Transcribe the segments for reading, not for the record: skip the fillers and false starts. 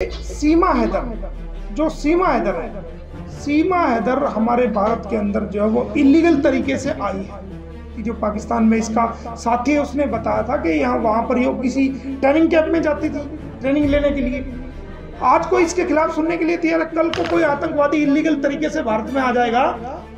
सीमा हैदर सीमा हैदर हमारे भारत के अंदर जो है वो इलीगल तरीके से आई है कि जो पाकिस्तान में इसका साथी है उसने बताया था कि यहाँ वहाँ पर ये किसी ट्रेनिंग कैंप में जाती थी ट्रेनिंग लेने के लिए। आज कोई इसके खिलाफ सुनने के लिए तैयार है। कल को कोई आतंकवादी इलीगल तरीके से भारत में आ जाएगा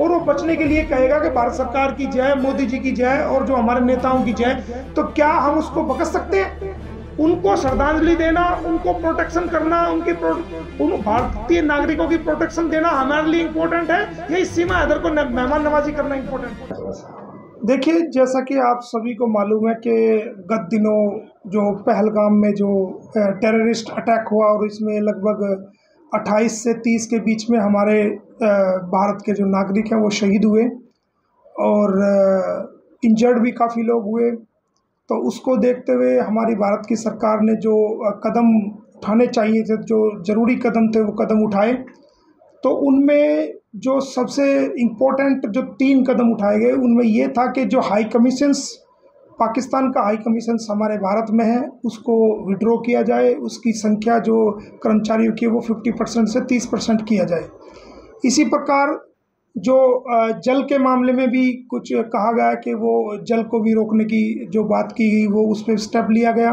और वो बचने के लिए कहेगा कि भारत सरकार की जय, मोदी जी की जय और जो हमारे नेताओं की जय, तो क्या हम उसको बकस सकते हैं? उनको श्रद्धांजलि देना, उनको प्रोटेक्शन करना, उन भारतीय नागरिकों की प्रोटेक्शन देना हमारे लिए इम्पोर्टेंट है या इस सीमा हैदर को मेहमान नवाजी करना इम्पोर्टेंट है? देखिए, जैसा कि आप सभी को मालूम है कि गत दिनों जो पहलगाम में जो टेररिस्ट अटैक हुआ और इसमें लगभग 28 से 30 के बीच में हमारे भारत के जो नागरिक हैं वो शहीद हुए और इंजर्ड भी काफ़ी लोग हुए। तो उसको देखते हुए हमारी भारत की सरकार ने जो कदम उठाने चाहिए थे, जो ज़रूरी कदम थे, वो कदम उठाए। तो उनमें जो सबसे इम्पोर्टेंट जो 3 कदम उठाए गए उनमें ये था कि जो हाई कमीशंस, पाकिस्तान का हाई कमीशंस हमारे भारत में है उसको विड्रॉ किया जाए, उसकी संख्या जो कर्मचारियों की वो 50% से 30% किया जाए। इसी प्रकार जो जल के मामले में भी कुछ कहा गया कि वो जल को भी रोकने की जो बात की गई वो उस पर स्टेप लिया गया।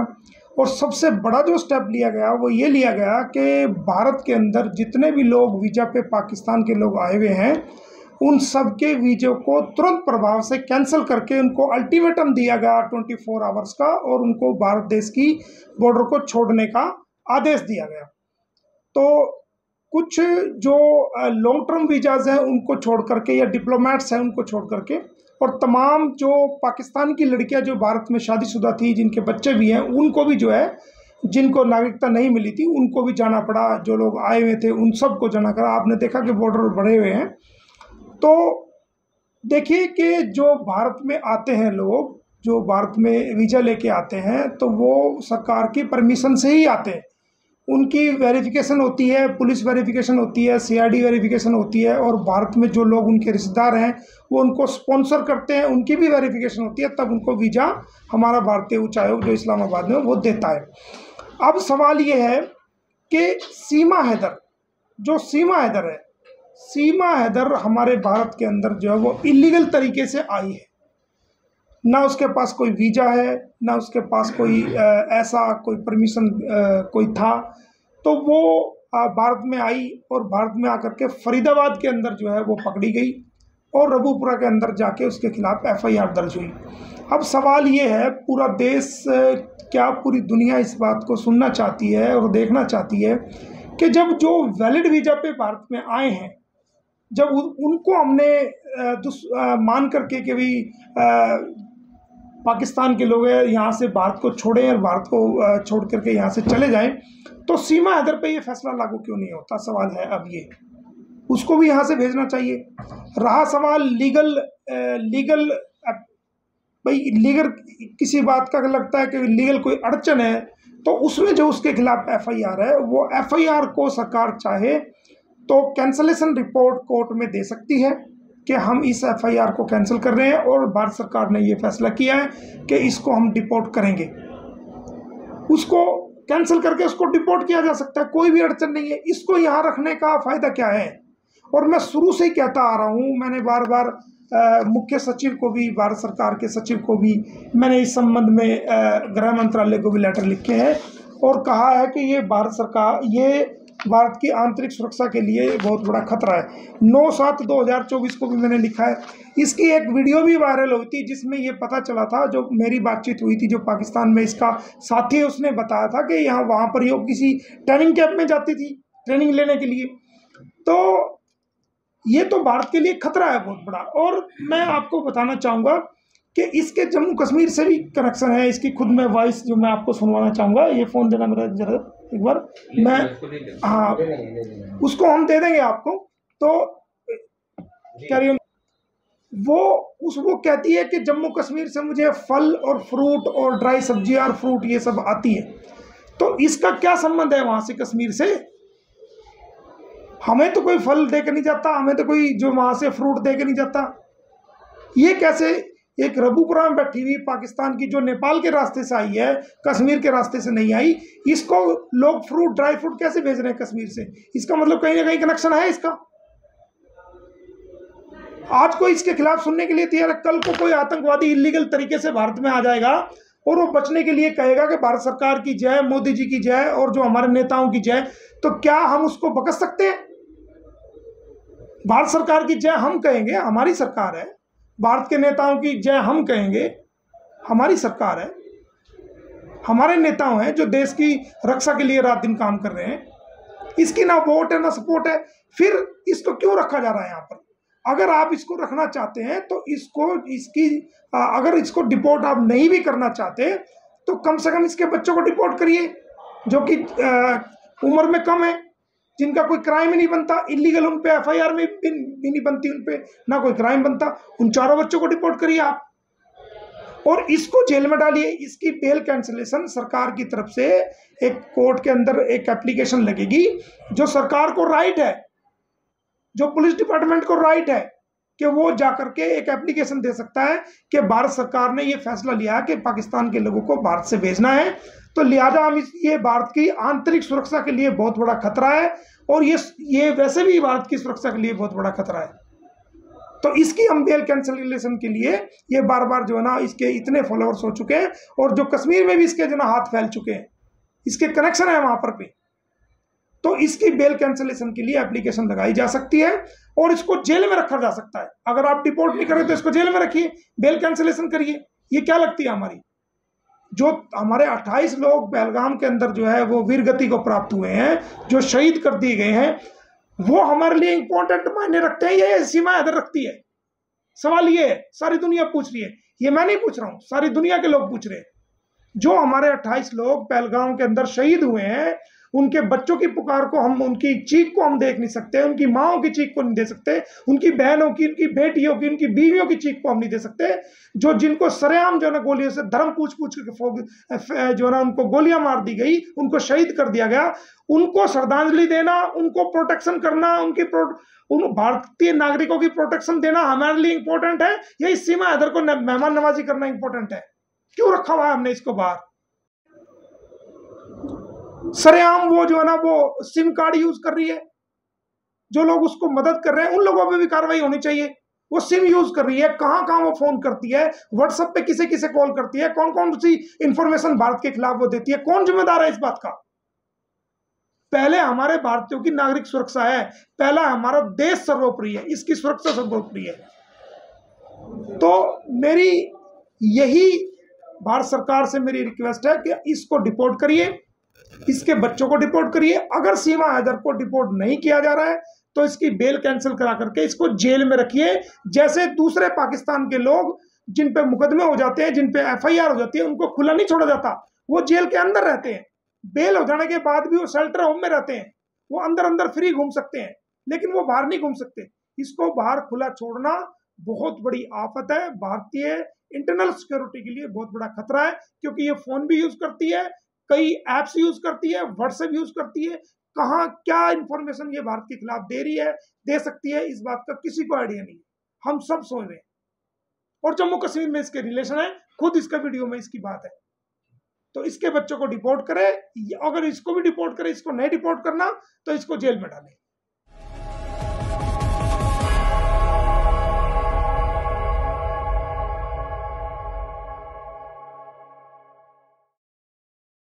और सबसे बड़ा जो स्टेप लिया गया वो ये लिया गया कि भारत के अंदर जितने भी लोग वीज़ा पे पाकिस्तान के लोग आए हुए हैं उन सब के वीज़े को तुरंत प्रभाव से कैंसिल करके उनको अल्टीमेटम दिया गया 24 आवर्स का और उनको भारत देश की बॉर्डर को छोड़ने का आदेश दिया गया। तो कुछ जो लॉन्ग टर्म वीज़ाज हैं उनको छोड़ करके या डिप्लोमेट्स हैं उनको छोड़ करके और तमाम जो पाकिस्तान की लड़कियां जो भारत में शादीशुदा थी, जिनके बच्चे भी हैं, उनको भी जो है, जिनको नागरिकता नहीं मिली थी उनको भी जाना पड़ा। जो लोग आए हुए थे उन सबको जाना करा। आपने देखा कि बॉर्डर बढ़े हुए हैं। तो देखिए कि जो भारत में आते हैं लोग, जो भारत में वीज़ा लेके आते हैं तो वो सरकार की परमिशन से ही आते हैं। उनकी वेरिफिकेशन होती है, पुलिस वेरिफिकेशन होती है, सीआईडी वेरिफिकेशन होती है और भारत में जो लोग उनके रिश्तेदार हैं वो उनको स्पॉन्सर करते हैं, उनकी भी वेरिफिकेशन होती है, तब उनको वीज़ा हमारा भारतीय उच्चायोग जो इस्लामाबाद में वो देता है। अब सवाल ये है कि सीमा हैदर हमारे भारत के अंदर जो है वो इलीगल तरीके से आई है। ना उसके पास कोई वीज़ा है, ना उसके पास कोई ऐसा कोई परमिशन कोई था। तो वो भारत में आई और भारत में आकर के फरीदाबाद के अंदर जो है वो पकड़ी गई और रबूपुरा के अंदर जाके उसके खिलाफ एफआईआर दर्ज हुई। अब सवाल ये है, पूरा देश, क्या पूरी दुनिया इस बात को सुनना चाहती है और देखना चाहती है कि जब जो वैलिड वीज़ा पे भारत में आए हैं, जब उनको हमने मान करके कि भाई पाकिस्तान के लोग हैं यहाँ से भारत को छोड़ें और भारत को छोड़ करके यहाँ से चले जाएं, तो सीमा हैदर पे ये फैसला लागू क्यों नहीं होता? सवाल है अब ये, उसको भी यहाँ से भेजना चाहिए। रहा सवाल लीगल भाई लीगल किसी बात का लगता है कि लीगल कोई अड़चन है तो उसमें जो उसके खिलाफ एफआईआर है वो एफआईआर को सरकार चाहे तो कैंसलेशन रिपोर्ट कोर्ट में दे सकती है कि हम इस एफआईआर को कैंसिल कर रहे हैं और भारत सरकार ने ये फैसला किया है कि इसको हम डिपोर्ट करेंगे। उसको कैंसिल करके उसको डिपोर्ट किया जा सकता है, कोई भी अड़चन नहीं है। इसको यहाँ रखने का फ़ायदा क्या है? और मैं शुरू से ही कहता आ रहा हूँ, मैंने बार बार मुख्य सचिव को भी, भारत सरकार के सचिव को भी मैंने इस संबंध में गृह मंत्रालय को भी लेटर लिखे हैं और कहा है कि ये भारत की आंतरिक सुरक्षा के लिए बहुत बड़ा खतरा है। 9/7/2024 को भी मैंने लिखा है। इसकी एक वीडियो भी वायरल हुई थी जिसमें ये पता चला था, जो मेरी बातचीत हुई थी, जो पाकिस्तान में इसका साथी है उसने बताया था कि यहाँ वहाँ पर ये किसी ट्रेनिंग कैंप में जाती थी ट्रेनिंग लेने के लिए। तो ये तो भारत के लिए खतरा है बहुत बड़ा। और मैं आपको बताना चाहूँगा कि इसके जम्मू कश्मीर से भी कनेक्शन है। इसकी खुद में वॉइस जो मैं आपको सुनवाना चाहूँगा, ये फ़ोन देना मेरा जरा एक बार, मैं हाँ उसको हम दे देंगे आपको। तो कैरी ऑन। वो कहती है कि जम्मू कश्मीर से मुझे फल और फ्रूट और ड्राई सब्जियाँ और फ्रूट ये सब आती है। तो इसका क्या संबंध है वहाँ से कश्मीर से? हमें तो कोई फल दे के नहीं जाता, हमें तो कोई जो वहाँ से फ्रूट दे के नहीं जाता। ये कैसे एक रबूपुरा में बैठी हुई पाकिस्तान की जो नेपाल के रास्ते से आई है, कश्मीर के रास्ते से नहीं आई, इसको लोग फ्रूट, ड्राई फ्रूट कैसे भेज रहे हैं कश्मीर से? इसका मतलब कहीं ना कहीं कनेक्शन है इसका। आज कोई इसके खिलाफ सुनने के लिए तैयार है, कल को कोई आतंकवादी इलीगल तरीके से भारत में आ जाएगा और वो बचने के लिए कहेगा कि भारत सरकार की जय, मोदी जी की जय और जो हमारे नेताओं की जय, तो क्या हम उसको बकस सकते हैं? भारत सरकार की जय हम कहेंगे, हमारी सरकार है। भारत के नेताओं की जय हम कहेंगे, हमारी सरकार है। हमारे नेताओं हैं जो देश की रक्षा के लिए रात दिन काम कर रहे हैं। इसकी ना वोट है ना सपोर्ट है, फिर इसको क्यों रखा जा रहा है यहाँ पर? अगर आप इसको रखना चाहते हैं तो अगर इसको डिपोर्ट आप नहीं भी करना चाहते तो कम से कम इसके बच्चों को डिपोर्ट करिए, जो कि उम्र में कम है, जिनका कोई क्राइम ही नहीं बनता, इलीगल उन पे FIR में भी नहीं बनती, उन पे ना कोई क्राइम बनता, उन चारों बच्चों को डिपोर्ट करिए आप और इसको जेल में डालिए। इसकी बेल कैंसिलेशन सरकार की तरफ से एक कोर्ट के अंदर एक एप्लीकेशन लगेगी, जो सरकार को राइट है, जो पुलिस डिपार्टमेंट को राइट है कि वो जाकर के एक एप्लीकेशन दे सकता है कि भारत सरकार ने ये फैसला लिया कि पाकिस्तान के लोगों को भारत से भेजना है, तो लिहाजा हम ये भारत की आंतरिक सुरक्षा के लिए बहुत बड़ा खतरा है और ये वैसे भी भारत की सुरक्षा के लिए बहुत बड़ा खतरा है। तो इसकी हम बेल कैंसिलेशन के लिए ये बार बार जो है ना, इसके इतने फॉलोअर्स हो चुके हैं और जो कश्मीर में भी इसके जो ना हाथ फैल चुके हैं, इसके कनेक्शन है वहां पर भी, तो इसकी बेल कैंसिलेशन के लिए एप्लीकेशन लगाई जा सकती है और इसको जेल में रखा जा सकता है। अगर आप डिपोर्ट नहीं करें तो इसको जेल में रखिए, बेल कैंसिलेशन करिए। ये क्या लगती है हमारी? जो हमारे 28 लोग पहलगाम के अंदर जो है वो वीरगति को प्राप्त हुए हैं, जो शहीद कर दिए गए हैं, वो हमारे लिए इंपॉर्टेंट मायने रखते हैं या सीमा हैदर रखती है? सवाल ये है, सारी दुनिया पूछ रही है, ये मैं नहीं पूछ रहा हूं, सारी दुनिया के लोग पूछ रहे हैं। जो हमारे 28 लोग पहलगाम के अंदर शहीद हुए हैं, उनके बच्चों की पुकार को हम, उनकी चीख को हम देख नहीं सकते, उनकी माओं की चीख को नहीं दे सकते, उनकी बहनों की, उनकी बेटियों की, उनकी बीवियों की चीख को हम नहीं दे सकते, जो जिनको सरेआम जो ना गोलियों से धर्म पूछ के जो ना उनको गोलियां मार दी गई, उनको शहीद कर दिया गया, उनको श्रद्धांजलि देना, उनको प्रोटेक्शन करना, उन भारतीय नागरिकों की प्रोटेक्शन देना हमारे लिए इंपॉर्टेंट है या इस सीमा हैदर को मेहमान नवाजी करना इंपॉर्टेंट है? क्यों रखा हुआ है हमने इसको बाहर? सरेआम वो जो है ना वो सिम कार्ड यूज कर रही है, जो लोग उसको मदद कर रहे हैं उन लोगों पे भी कार्रवाई होनी चाहिए। वो सिम यूज कर रही है, कहां कहां वो फोन करती है, व्हाट्सएप पे किसे किसे कॉल करती है, कौन कौन सी इंफॉर्मेशन भारत के खिलाफ वो देती है, कौन जिम्मेदार है इस बात का? पहले हमारे भारतीयों की नागरिक सुरक्षा है, पहला हमारा देश सर्वोपरि है, इसकी सुरक्षा सर्वोपरि है। तो मेरी यही भारत सरकार से मेरी रिक्वेस्ट है कि इसको डिपोर्ट करिए, इसके बच्चों को डिपोर्ट करिए। अगर सीमा हैदर को डिपोर्ट नहीं किया जा रहा है तो इसकी बेल कैंसिल करा करके इसको जेल में रखिए, जैसे दूसरे पाकिस्तान के लोग जिन पे मुकदमे हो जाते हैं, जिन पे FIR हो जाती है, उनको खुला नहीं छोड़ा जाता, वो जेल के अंदर रहते हैं। बेल हो जाने के बाद भी वो शेल्टर होम में रहते हैं, वो अंदर अंदर फ्री घूम सकते हैं, लेकिन वो बाहर नहीं घूम सकते। इसको बाहर खुला छोड़ना बहुत बड़ी आफत है, भारतीय इंटरनल सिक्योरिटी के लिए बहुत बड़ा खतरा है, क्योंकि ये फोन भी यूज करती है, कई एप्स यूज करती है, व्हाट्सएप यूज करती है, कहाँ क्या इंफॉर्मेशन ये भारत के खिलाफ दे रही है, दे सकती है, इस बात का किसी को आइडिया नहीं है। हम सब सोच रहे हैं। और जम्मू कश्मीर में इसके रिलेशन है, खुद इसका वीडियो में इसकी बात है। तो इसके बच्चों को डिपोर्ट करे, अगर इसको भी डिपोर्ट करे, इसको नहीं डिपोर्ट करना तो इसको जेल में डाले।